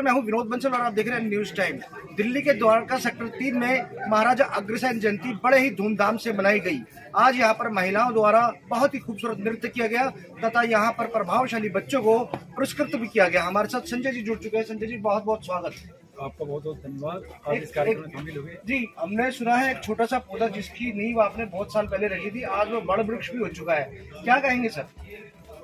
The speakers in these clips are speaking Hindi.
नमस्कार, मैं हूं विनोद बंसल और आप देख रहे हैं न्यूज टाइम। दिल्ली के द्वारका सेक्टर 3 में महाराजा अग्रसेन जयंती बड़े ही धूमधाम से मनाई गई। आज यहां पर महिलाओं द्वारा बहुत ही खूबसूरत नृत्य किया गया तथा यहां पर प्रभावशाली बच्चों को पुरस्कृत भी किया गया। हमारे साथ संजय जी जुड़ चुके हैं। संजय जी, बहुत बहुत स्वागत। आपका बहुत बहुत धन्यवाद। आप इस कार्यक्रम में शामिल हुए। जी, हमने सुना है एक छोटा सा पौधा जिसकी नींव आपने बहुत साल पहले रखी थी, आज वो बड़ वृक्ष भी हो चुका है, क्या कहेंगे सर?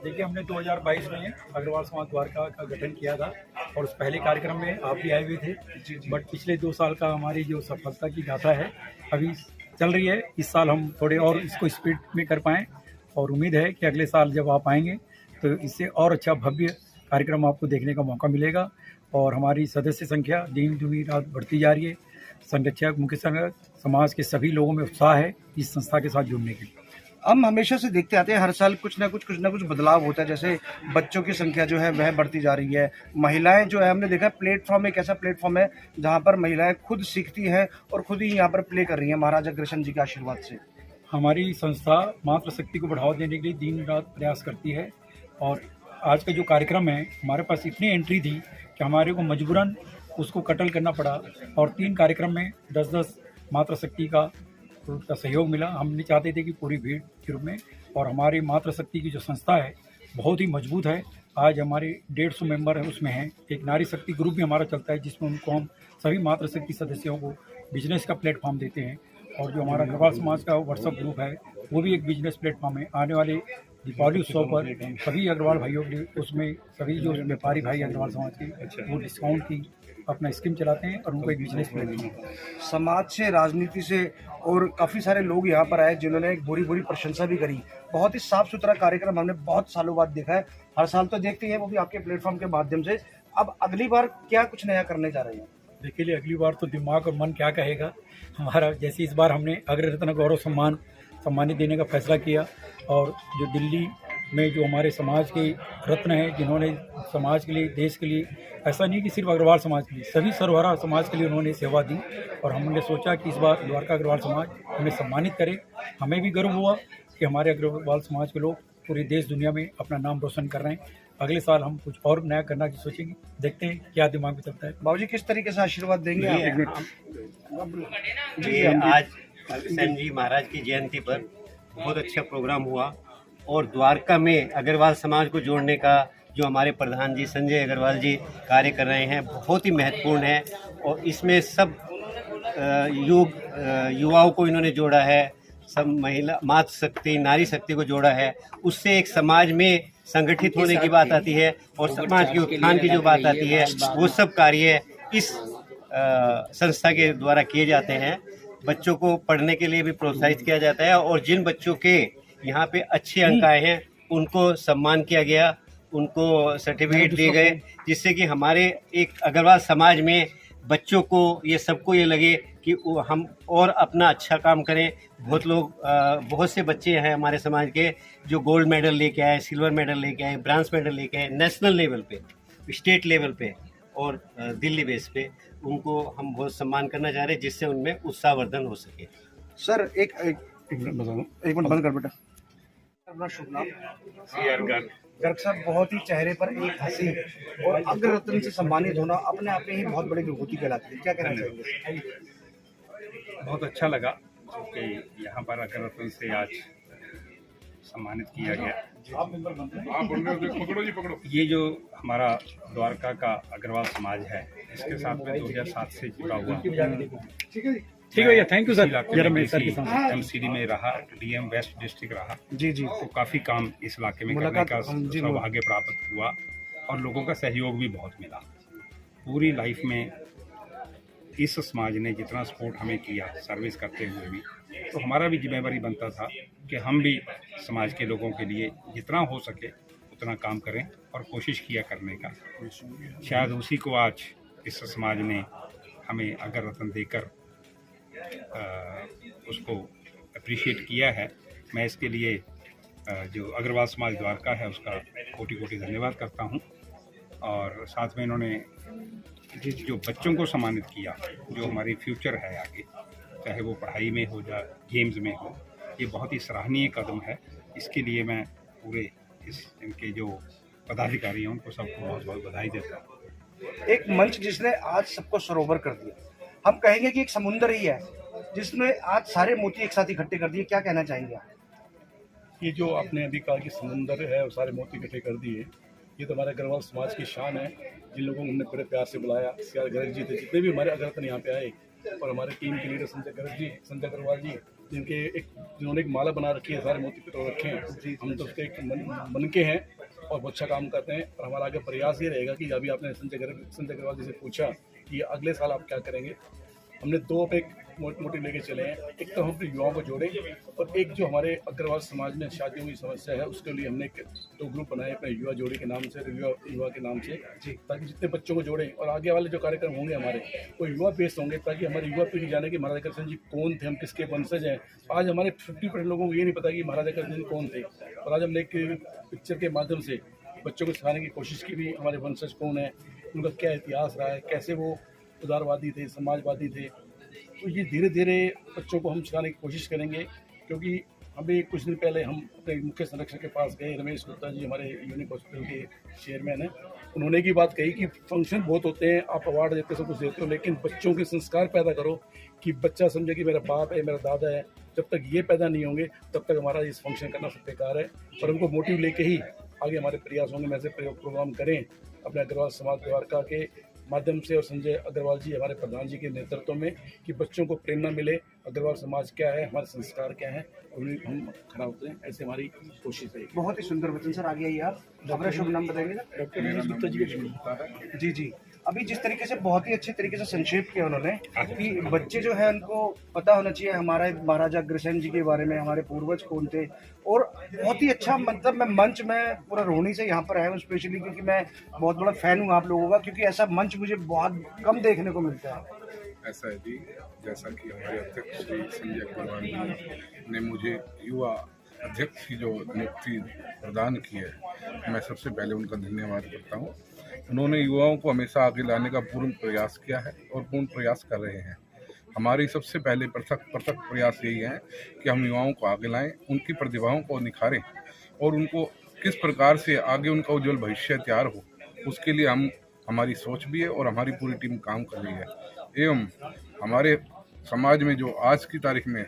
देखिए, हमने 2022 में अग्रवाल समाज द्वारका का गठन किया था और उस पहले कार्यक्रम में आप भी आए हुए थे। बट पिछले 2 साल का हमारी जो सफलता की गाथा है अभी चल रही है। इस साल हम थोड़े और इसको स्पीड में कर पाएँ और उम्मीद है कि अगले साल जब आप आएंगे तो इससे और अच्छा भव्य कार्यक्रम आपको देखने का मौका मिलेगा। और हमारी सदस्य संख्या दिन दूनी रात बढ़ती जा रही है। संरक्षक, मुख्य संरक्षक, समाज के सभी लोगों में उत्साह है इस संस्था के साथ जुड़ने के लिए। हम हमेशा से देखते आते हैं, हर साल कुछ ना कुछ बदलाव होता है। जैसे बच्चों की संख्या जो है वह बढ़ती जा रही है। महिलाएं जो है, हमने देखा प्लेटफॉर्म एक ऐसा प्लेटफॉर्म है जहां पर महिलाएं खुद सीखती हैं और खुद ही यहां पर प्ले कर रही हैं महाराजा अग्रसेन जी के आशीर्वाद से। हमारी संस्था मातृशक्ति को बढ़ावा देने के लिए दिन रात प्रयास करती है और आज का जो कार्यक्रम है हमारे पास इतनी एंट्री थी कि हमारे को मजबूरन उसको कटल करना पड़ा और 3 कार्यक्रम में 10-10 मातृशक्ति का सहयोग मिला। हम नहीं चाहते थे कि पूरी भीड़ के रूप में, और हमारी मातृशक्ति की जो संस्था है बहुत ही मजबूत है। आज हमारे 150 मेंबर हैं, उसमें हैं एक नारी शक्ति ग्रुप भी हमारा चलता है जिसमें उनको हम सभी मातृशक्ति सदस्यों को बिजनेस का प्लेटफॉर्म देते हैं। और जो हमारा अग्रवाल समाज का व्हाट्सएप ग्रुप है वो भी एक बिजनेस प्लेटफॉर्म है। आने वाले दीपावली उत्सव पर सभी अग्रवाल भाइयों के लिए उसमें सभी जो व्यापारी भाई अग्रवाल समाज के वो डिस्काउंट की अपना स्कीम चलाते हैं और उनको एक बिजनेस प्लेटफॉर्म। समाज से, राजनीति से और काफ़ी सारे लोग यहाँ पर आए जिन्होंने एक बुरी प्रशंसा भी करी। बहुत ही साफ सुथरा कार्यक्रम हमने बहुत सालों बाद देखा है। हर साल तो देखते हैं, वो भी आपके प्लेटफॉर्म के माध्यम से। अब अगली बार क्या कुछ नया करने जा रहे हैं? देखिए, अगली बार तो दिमाग और मन क्या कहेगा हमारा। जैसे इस बार हमने अग्र रत्न गौरव सम्मानित देने का फैसला किया और जो दिल्ली में जो हमारे समाज के रत्न हैं जिन्होंने समाज के लिए, देश के लिए, ऐसा नहीं कि सिर्फ अग्रवाल समाज के लिए, सभी सर्वहारा समाज के लिए उन्होंने सेवा दी और हमने सोचा कि इस बार द्वारका अग्रवाल समाज हमें सम्मानित करे। हमें भी गर्व हुआ कि हमारे अग्रवाल समाज के लोग पूरे देश दुनिया में अपना नाम रोशन कर रहे हैं। अगले साल हम कुछ और नया करना की सोचेंगे, देखते हैं क्या दिमाग में चलता है। बाबूजी, किस तरीके से आशीर्वाद देंगे आप? जी, आज अग्रसेन जी महाराज की जयंती पर बहुत अच्छा प्रोग्राम हुआ और द्वारका में अग्रवाल समाज को जोड़ने का जो हमारे प्रधान जी संजय अग्रवाल जी कार्य कर रहे हैं बहुत ही महत्वपूर्ण है। और इसमें सब युवाओं को इन्होंने जोड़ा है, सब महिला मातृशक्ति, नारी शक्ति को जोड़ा है। उससे एक समाज में संगठित होने की बात आती है और समाज के उत्थान की जो बात आती है वो सब कार्य इस संस्था के द्वारा किए जाते हैं। बच्चों को पढ़ने के लिए भी प्रोत्साहित किया जाता है और जिन बच्चों के यहाँ पे अच्छे अंक आए हैं उनको सम्मान किया गया, उनको सर्टिफिकेट दिए गए, जिससे कि हमारे एक अग्रवाल समाज में बच्चों को ये सबको ये लगे कि हम और अपना अच्छा काम करें। बहुत से बच्चे हैं हमारे समाज के जो गोल्ड मेडल लेके आए, सिल्वर मेडल लेके आए, ब्रांज मेडल लेके आए, नेशनल लेवल पे, स्टेट लेवल पे और दिल्ली बेस पे। उनको हम बहुत सम्मान करना चाह रहे हैं जिससे उनमें उत्साहवर्धन हो सके। सर, एक मिनट बंद कर बेटा। अपना शुभ नाम? गर्ग साहब, बहुत ही चेहरे पर एक हंसी और अग्र रत्न से सम्मानित होना अपने आप में ही बहुत बड़ी विभूति कहलाती है, क्या कहना चाहिए? बहुत अच्छा लगा कि यहाँ पर अग्र रत्न से आज सम्मानित किया गया। ये जो हमारा द्वारका का अग्रवाल समाज है इसके साथ में 2007 से जुड़ा हुआ। ठीक है भैया, थैंक यू सर। एमसीडी में रहा, डीएम वेस्ट डिस्ट्रिक्ट रहा। जी, तो काफ़ी काम इस इलाके में करने का सौभाग्य प्राप्त हुआ और लोगों का सहयोग भी बहुत मिला। पूरी लाइफ में इस समाज ने जितना सपोर्ट हमें किया सर्विस करते हुए भी, तो हमारा भी जिम्मेवारी बनता था कि हम भी समाज के लोगों के लिए जितना हो सके उतना काम करें और कोशिश किया करने का। शायद उसी को आज इस समाज ने हमें अग्र रत्न देकर उसको अप्रिशिएट किया है। मैं इसके लिए जो अग्रवाल समाज द्वारका है उसका कोटि धन्यवाद करता हूं। और साथ में इन्होंने जो बच्चों को सम्मानित किया, जो हमारी फ्यूचर है आगे, चाहे वो पढ़ाई में हो या गेम्स में हो, ये बहुत ही सराहनीय कदम है। इसके लिए मैं पूरे इनके जो पदाधिकारी हैं उनको सबको बहुत बहुत बधाई देता हूँ। एक मंच जिसने आज सबको सरोवर कर दिया। हम कहेंगे कि एक समुंदर ही है जिसने आज सारे मोती एक साथ इकट्ठे कर दिए। क्या कहना चाहेंगे आप? ये जो आपने अभी कहा कि समुंदर है और सारे मोती इकट्ठे कर दिए, ये तो हमारे अग्रवाल समाज की शान है। जिन लोगों को हमने बड़े प्यार से बुलाया, सीआर गर्ग जी थे, जितने भी हमारे अग्रतन यहाँ पे आए, और हमारे टीम के लीडर संजय गर्ग जी, संजय अग्रवाल जी, जिन्होंने एक माला बना रखी है, सारे मोती पिटो रखे हैं। हम तो उसके एक मन के हैं और बहुत अच्छा काम करते हैं। और हमारा आगे प्रयास ये रहेगा कि अभी आपने संजय अग्रवाल जी से पूछा कि अगले साल आप क्या करेंगे, हमने दो पे मोटिव लेके चले हैं। एक तो हम अपने युवाओं को जोड़ें, और एक जो हमारे अग्रवाल समाज में शादियों की समस्या है उसके लिए हमने दो ग्रुप बनाए अपने युवा जोड़ी के नाम से, युवा के नाम से, ताकि जितने बच्चों को जोड़ें। और आगे वाले जो कार्यक्रम होंगे हमारे, वो युवा बेस्ड होंगे, ताकि हमारी युवा पीढ़ी जाने कि महाराजा अग्रसेन जी कौन थे, हम किसके वंशज हैं। आज हमारे 50% लोगों को ये नहीं पता कि महाराजा अग्रसेन जी कौन थे, और आज हमने एक पिक्चर के माध्यम से बच्चों को सिखाने की कोशिश की भी हमारे वंशज कौन है, उनका क्या इतिहास रहा है, कैसे वो उदारवादी थे, समाजवादी थे। तो ये धीरे धीरे बच्चों को हम सिखाने की कोशिश करेंगे। क्योंकि अभी कुछ दिन पहले हम अपने मुख्य संरक्षक के पास गए, रमेश गुप्ता जी हमारे यूनिक हॉस्पिटल के चेयरमैन हैं। उन्होंने की बात कही कि फंक्शन बहुत होते हैं, आप अवार्ड देते सब कुछ देते हो, लेकिन बच्चों के संस्कार पैदा करो कि बच्चा समझे कि मेरा बाप है, मेरा दादा है। जब तक ये पैदा नहीं होंगे तब तक हमारा इस फंक्शन करना सब बेकार है। और हमको मोटिव लेके ही आगे हमारे प्रयास होंगे। मैं से प्रोग्राम करें अपने अग्रवाल समाज द्वारका के माध्यम से, और संजय अग्रवाल जी हमारे प्रधान जी के नेतृत्व में, कि बच्चों को प्रेरणा मिले अग्रवाल समाज क्या है, हमारे संस्कार क्या है, उन्हें हम खड़ा होते हैं। ऐसे हमारी कोशिश है। बहुत ही सुंदर वचन सर। आगे आइए आप, अपना शुभ नाम बताएंगे ना? डॉक्टर रमेश गुप्ता जी के जी जी। अभी जिस तरीके से बहुत ही अच्छे तरीके से संक्षेप किया उन्होंने कि बच्चे जो है उनको पता होना चाहिए हमारे महाराजा अग्रसेन जी के बारे में, हमारे पूर्वज कौन थे। और बहुत ही अच्छा, मतलब मैं मंच में पूरा रोहिणी से यहाँ पर आया हूँ स्पेशली, क्योंकि मैं बहुत बड़ा फैन हूँ आप लोगों का, क्योंकि ऐसा मंच मुझे बहुत कम देखने को मिलता है। ऐसा है जी, जैसा कि हमारे अध्यक्ष श्री संजय अग्रवाल जी ने मुझे युवा अध्यक्ष की जो नियुक्ति प्रदान की है, मैं सबसे पहले उनका धन्यवाद करता हूँ। उन्होंने युवाओं को हमेशा आगे लाने का पूर्ण प्रयास किया है और पूर्ण प्रयास कर रहे हैं। हमारी सबसे पहले पृथक प्रयास यही है कि हम युवाओं को आगे लाएं, उनकी प्रतिभाओं को निखारें, और उनको किस प्रकार से आगे उनका उज्जवल भविष्य तैयार हो, उसके लिए हमारी सोच भी है और हमारी पूरी टीम काम कर रही है। एवं हमारे समाज में जो आज की तारीख में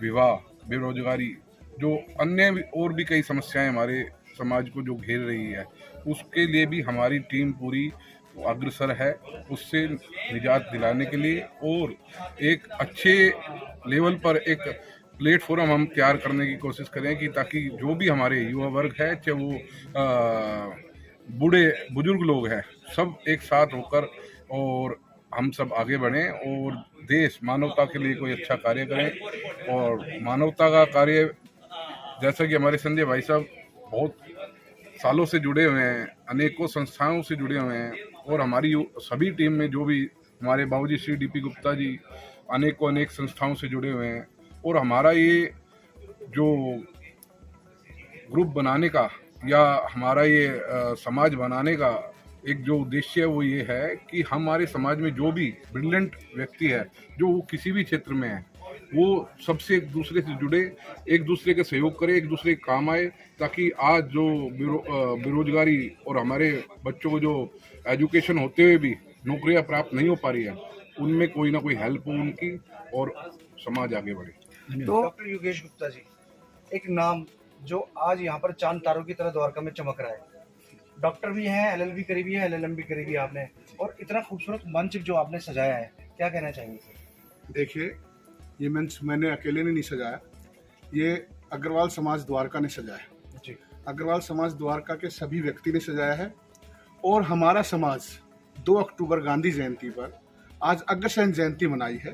विवाह, बेरोजगारी, जो अन्य और भी कई समस्याएं हमारे समाज को जो घेर रही है, उसके लिए भी हमारी टीम पूरी अग्रसर है, उससे निजात दिलाने के लिए। और एक अच्छे लेवल पर एक प्लेटफॉर्म हम तैयार करने की कोशिश करें, कि ताकि जो भी हमारे युवा वर्ग है, चाहे वो बूढ़े बुजुर्ग लोग हैं, सब एक साथ होकर और हम सब आगे बढ़ें और देश मानवता के लिए कोई अच्छा कार्य करें। और मानवता का कार्य, जैसा कि हमारे संजय भाई साहब बहुत सालों से जुड़े हुए हैं, अनेकों संस्थाओं से जुड़े हुए हैं, और हमारी सभी टीम में जो भी हमारे बाबूजी श्री डीपी गुप्ता जी अनेक संस्थाओं से जुड़े हुए हैं। और हमारा ये जो ग्रुप बनाने का या हमारा ये समाज बनाने का एक जो उद्देश्य है, वो ये है कि हमारे समाज में जो भी ब्रिलियंट व्यक्ति है, जो किसी भी क्षेत्र में है, वो सबसे एक दूसरे से जुड़े, एक दूसरे का सहयोग करे, एक दूसरे के काम आए, ताकि आज जो बेरोजगारी और हमारे बच्चों को जो एजुकेशन होते हुए भी नौकरियां प्राप्त नहीं हो पा रही है, उनमें कोई ना कोई हेल्प हो उनकी, और समाज आगे बढ़े। तो डॉक्टर योगेश गुप्ता जी, एक नाम जो आज यहाँ पर चांद तारों की तरह द्वारका में चमक रहा है। डॉक्टर भी हैं, LLB करी भी है, LLM भी करी भी आपने, और इतना खूबसूरत मंच जो आपने सजाया है, क्या कहना चाहेंगे? देखिए, ये मंच मैंने अकेले ने नहीं सजाया, ये अग्रवाल समाज द्वारका ने सजाया है। अग्रवाल समाज द्वारका के सभी व्यक्ति ने सजाया है। और हमारा समाज 2 अक्टूबर गांधी जयंती पर आज अग्रसेन जयंती मनाई है।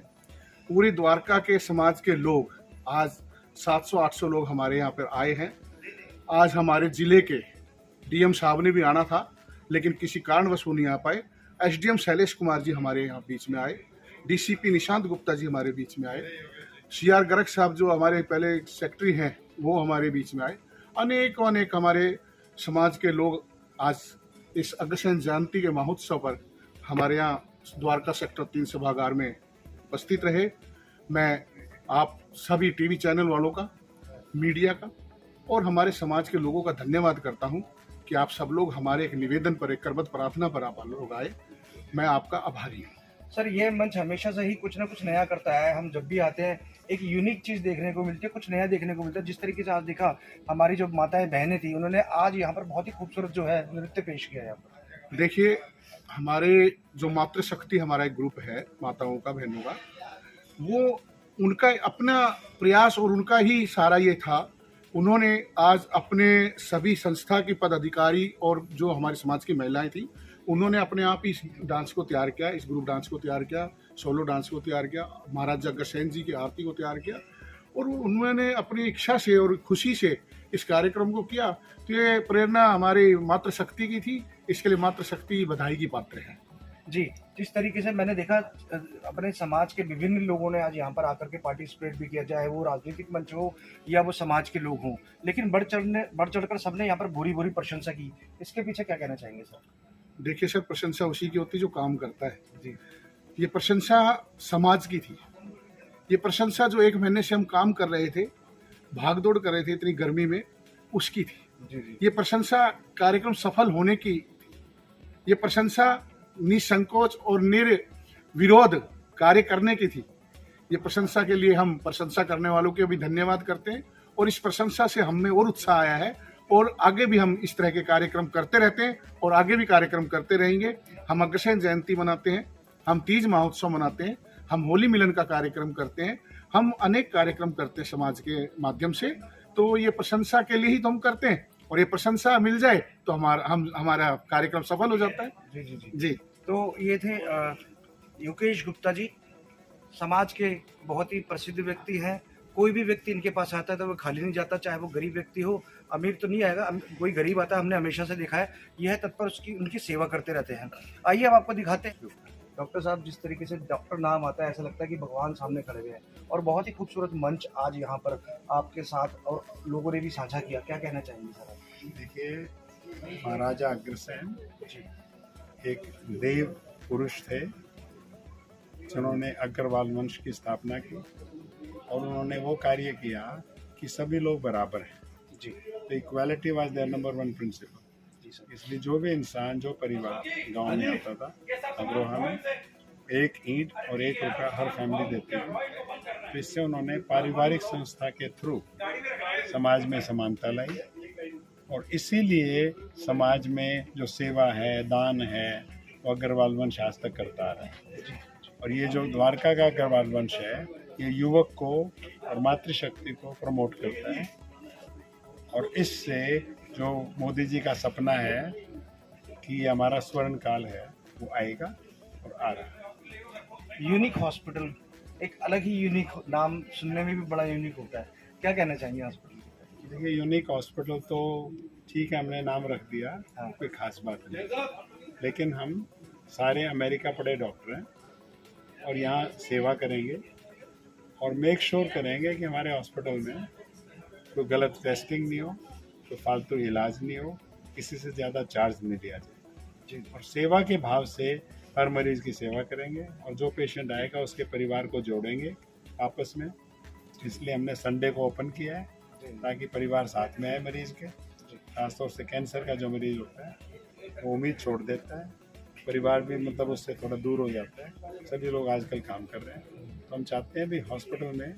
पूरी द्वारका के समाज के लोग, आज 700-800 लोग हमारे यहाँ पर आए हैं। आज हमारे जिले के DM साहब ने भी आना था, लेकिन किसी कारणवश वो नहीं आ पाए। SDM शैलेश कुमार जी हमारे यहाँ बीच में आए, DCP निशांत गुप्ता जी हमारे बीच में आए, CR गर्ग साहब जो हमारे पहले सेक्रेटरी हैं वो हमारे बीच में आए। अनेक हमारे समाज के लोग आज इस अग्रसेन जयंती के महोत्सव पर हमारे यहाँ द्वारका सेक्टर 3 सभागार में उपस्थित रहे। मैं आप सभी टीवी चैनल वालों का, मीडिया का और हमारे समाज के लोगों का धन्यवाद करता हूँ कि आप सब लोग हमारे एक निवेदन पर, एक करबद्ध प्रार्थना पर आप लोग आए। मैं आपका आभारी हूँ। सर ये मंच हमेशा से ही कुछ ना कुछ नया करता है। हम जब भी आते हैं एक यूनिक चीज़ देखने को मिलती है, कुछ नया देखने को मिलता है। जिस तरीके से आज देखा हमारी जो माताएं बहनें थी, उन्होंने आज यहाँ पर बहुत ही खूबसूरत जो है नृत्य पेश किया है यहाँ पर। देखिए, हमारे जो मातृशक्ति हमारा एक ग्रुप है माताओं का, बहनों का, वो उनका अपना प्रयास और उनका ही सारा ये था। उन्होंने आज अपने सभी संस्था के पदाधिकारी और जो हमारे समाज की महिलाएं थी, उन्होंने अपने आप ही इस डांस को तैयार किया, इस ग्रुप डांस को तैयार किया, सोलो डांस को तैयार किया, महाराजा अग्रसेन जी की आरती को तैयार किया, और उन्होंने अपनी इच्छा से और खुशी से इस कार्यक्रम को किया। तो ये प्रेरणा हमारी मातृशक्ति की थी। इसके लिए मातृशक्ति बधाई की पात्र है। जी, जिस तरीके से मैंने देखा अपने समाज के विभिन्न लोगों ने आज यहाँ पर आकर के पार्टिसिपेट भी किया, चाहे वो राजनीतिक मंच हो या वो समाज के लोग हों, लेकिन बढ़ चढ़कर सबने यहाँ पर भूरी भूरी प्रशंसा की। इसके पीछे क्या कहना चाहेंगे सर? देखिए सर, प्रशंसा उसी की होती है जो काम करता है। जी, ये प्रशंसा समाज की थी। ये प्रशंसा जो 1 महीने से हम काम कर रहे थे, भाग दौड़ कर रहे थे इतनी गर्मी में, उसकी थी। जी। ये प्रशंसा कार्यक्रम सफल होने की, ये प्रशंसा निसंकोच और निर्विरोध कार्य करने की थी। ये प्रशंसा के लिए हम प्रशंसा करने वालों के भी धन्यवाद करते हैं, और इस प्रशंसा से हमें और उत्साह आया है, और आगे भी हम इस तरह के कार्यक्रम करते रहते हैं और आगे भी कार्यक्रम करते रहेंगे। हम अग्रसेन जयंती मनाते हैं, हम तीज महोत्सव मनाते हैं, हम होली मिलन का कार्यक्रम करते हैं, हम अनेक कार्यक्रम करते हैं समाज के माध्यम से। तो ये प्रशंसा के लिए ही तो हम करते हैं, और ये प्रशंसा मिल जाए तो हमारा कार्यक्रम सफल हो जाता है। जी जी जी जी। तो ये थे योगेश गुप्ता जी, समाज के बहुत ही प्रसिद्ध व्यक्ति हैं। कोई भी व्यक्ति इनके पास आता है तो वो खाली नहीं जाता, चाहे वो गरीब व्यक्ति हो, अमीर तो नहीं आएगा। कोई गरीब आता है, हमने हमेशा से देखा है, यह तत्पर उनकी सेवा करते रहते हैं। आइए अब आपको दिखाते हैं। डॉक्टर साहब, जिस तरीके से डॉक्टर नाम आता है ऐसा लगता है कि भगवान सामने खड़े हुए हैं, और बहुत ही खूबसूरत मंच आज यहाँ पर आपके साथ और लोगों ने भी साझा किया। क्या कहना चाहेंगे सर? देखिए, महाराजा अग्रसेन एक देव पुरुष थे जिन्होंने अग्रवाल वंश की स्थापना की, और उन्होंने वो कार्य किया कि सभी लोग बराबर हैं। जी। तो equality was their number 1 principle. इसलिए जो भी इंसान, जो परिवार गांव में आता था, अग्रोहा में 1 ईंट और 1 रुपया हर फैमिली देती थी। तो इससे उन्होंने पारिवारिक संस्था के थ्रू समाज में समानता लाई, और इसीलिए समाज में जो सेवा है, दान है, वो अग्रवाल वंश आज तक करता आ रहा है। और ये जो द्वारका का अग्रवाल वंश है, ये युवक को और मातृशक्ति को प्रमोट करता है, और इससे जो मोदी जी का सपना है कि ये हमारा स्वर्ण काल है, वो आएगा और आ रहा है। यूनिक हॉस्पिटल, एक अलग ही यूनिक नाम, सुनने में भी बड़ा यूनिक होता है। क्या कहना चाहेंगे हॉस्पिटल? देखिए, यूनिक हॉस्पिटल तो ठीक है, हमने नाम रख दिया, कोई खास बात नहीं, लेकिन हम सारे अमेरिका पढ़े डॉक्टर हैं और यहाँ सेवा करेंगे और मेक श्योर करेंगे कि हमारे हॉस्पिटल में कोई गलत टेस्टिंग नहीं हो, कोई फालतू इलाज नहीं हो, किसी से ज़्यादा चार्ज नहीं लिया जाए। और सेवा के भाव से हर मरीज की सेवा करेंगे, और जो पेशेंट आएगा उसके परिवार को जोड़ेंगे आपस में। इसलिए हमने संडे को ओपन किया है ताकि परिवार साथ में आए मरीज के। खासतौर से कैंसर का जो मरीज होता है वो उम्मीद छोड़ देता है, परिवार भी मतलब उससे थोड़ा दूर हो जाता है। सभी लोग आजकल काम कर रहे हैं, तो हम चाहते हैं भी हॉस्पिटल में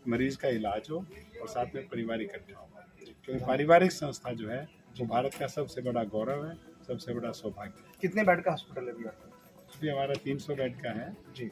मरीज का इलाज हो और साथ में परिवार इकट्ठा हो, क्योंकि पारिवारिक संस्था जो है वो भारत का सबसे बड़ा गौरव है, सबसे बड़ा सौभाग्य है। कितने बेड का हॉस्पिटल है अभी? अभी हमारा 300 बेड का है जी।